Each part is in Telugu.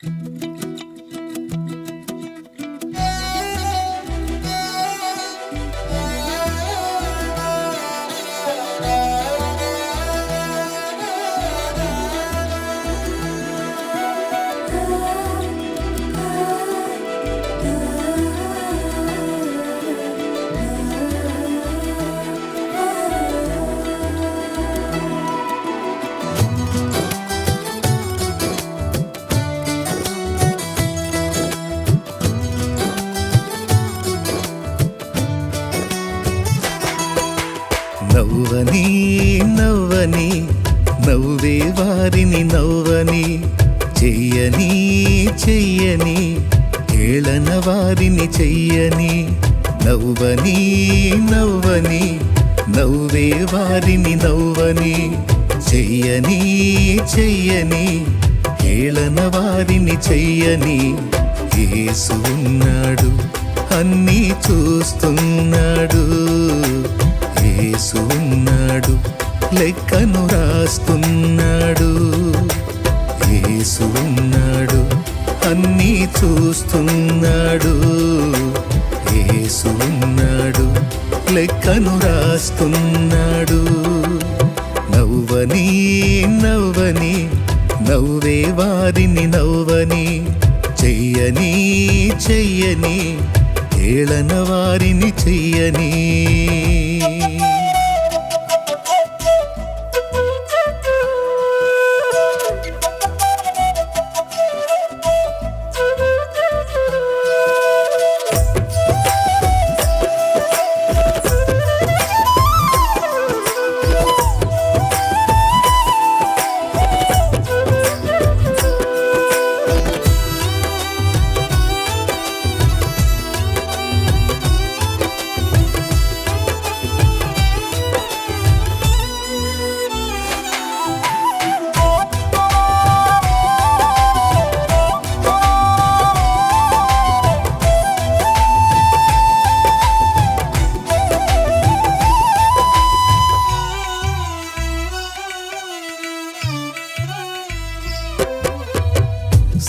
నవ్వని నవ్వని నవ్వే వారిని నవ్వని, చెయ్యని చెయ్యని ఏళన వారిని చెయ్యని. నవ్వని నవ్వని నవ్వే వారిని నవ్వని, చెయ్యని చెయ్యని ఏళన వారిని చెయ్యని. యేసు ఉన్నాడు, అన్నీ చూస్తున్నాడు. యేసు ఉన్నాడు, లెక్కను రాస్తున్నాడు. యేసు ఉన్నాడు, అన్నీ చూస్తున్నాడు. యేసు ఉన్నాడు, లెక్కను రాస్తున్నాడు. నవ్వని నవ్వని నవ్వే వారిని నవ్వని, చెయ్యని చెయ్యని ఏళన వారిని చెయ్యని.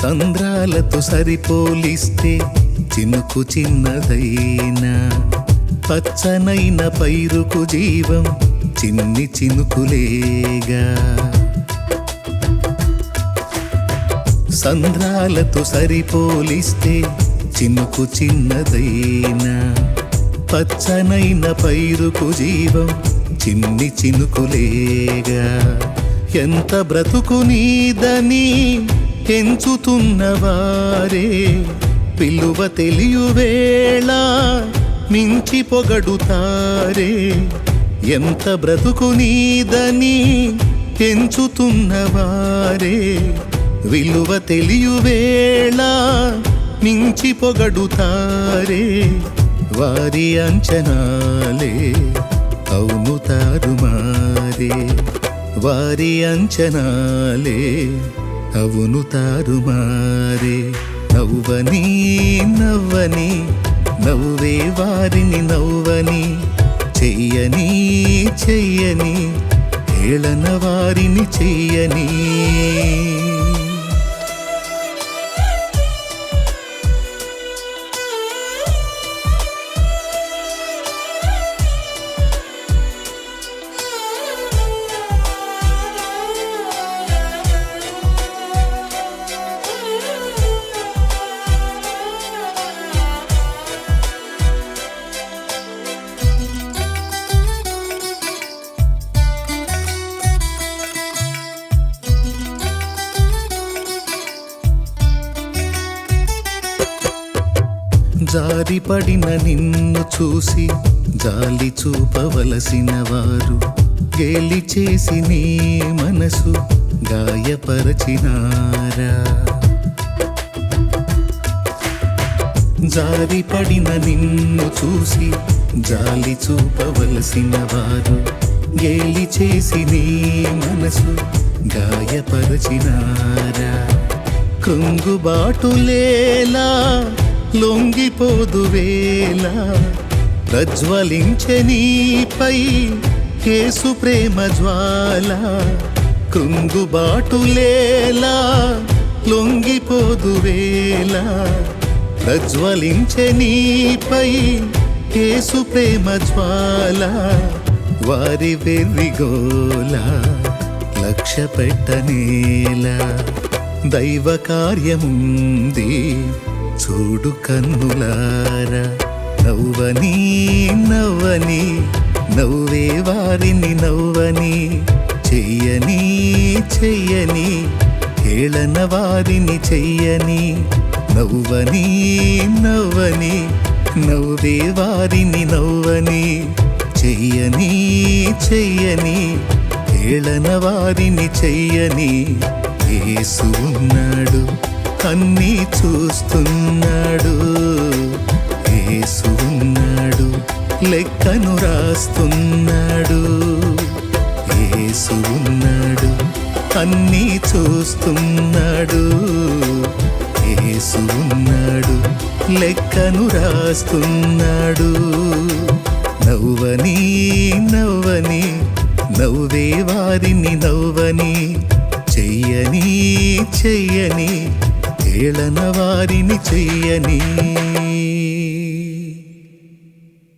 సంద్రాలతో సరిపోలిస్తే చినుకు చిన్నదైనా, పచ్చనైన పైరుకు జీవం చిన్ని చినుకులేగా. సంద్రాలతో సరిపోలిస్తే చినుకు చిన్నదైనా, పచ్చనైన పైరుకు జీవం చిన్ని చినుకులేగా. ఎంత బ్రతుకు నీదని ఎంచుతున్నవారే, పిలువ తెలియవేళ మించి పొగడుతారే. ఎంత బ్రతుకు నీదని ఎంచుతున్నవారే, విలువ తెలియవేళ మించి పొగడుతారే. వారి అంచనాలే అవును తారుమారే, వారి అంచనాలే అవును తారుమారే. నవ్వని నవ్వని నవ్వే వారిని నవ్వని, చెయ్యని చెయ్యని ఏళన వారిని చెయ్యని. జారిపడిన నిన్ను చూసి జాలి చూపవలసిన వారు, గేలి చేసి నీ మనసు గాయపరచినారా. జారిపడిన నిన్ను చూసి జాలి చూపవలసిన వారు, గేలి చేసి నీ మనసు గాయపరచినారా. కృంగుబాటులేలా లొంగిపోదువేళ, ప్రజ్వలించె నీపై యేసు ప్రేమ జ్వాల. కృంగుబాటులేలా లొంగిపోదు వేళ ప్రజ్వలించే నీపై యేసు ప్రేమ జ్వాల వారి వెర్రిగోల లక్ష్య పెట్టనేలా దైవ కార్యముంది చూడు కన్నులారా నవ్వని నవ్వని నవ్వే వారిని నవ్వని చెయ్యని చెయ్యని హేళన వారిని చెయ్యని నవ్వని నవ్వని నవ్వే వారిని నవ్వని చెయ్యని చెయ్యని హేళన వారిని చెయ్యని యేసు ఉన్నాడు అన్నీ చూస్తున్నాడు యేసు ఉన్నాడు లెక్కను రాస్తున్నాడు యేసు ఉన్నాడు అన్నీ చూస్తున్నాడు యేసు ఉన్నాడు లెక్కను రాస్తున్నాడు నవ్వని నవ్వని నవ్వే వారిని నవ్వని చెయ్యని చెయ్యని హేళన వారిని చెయ్యని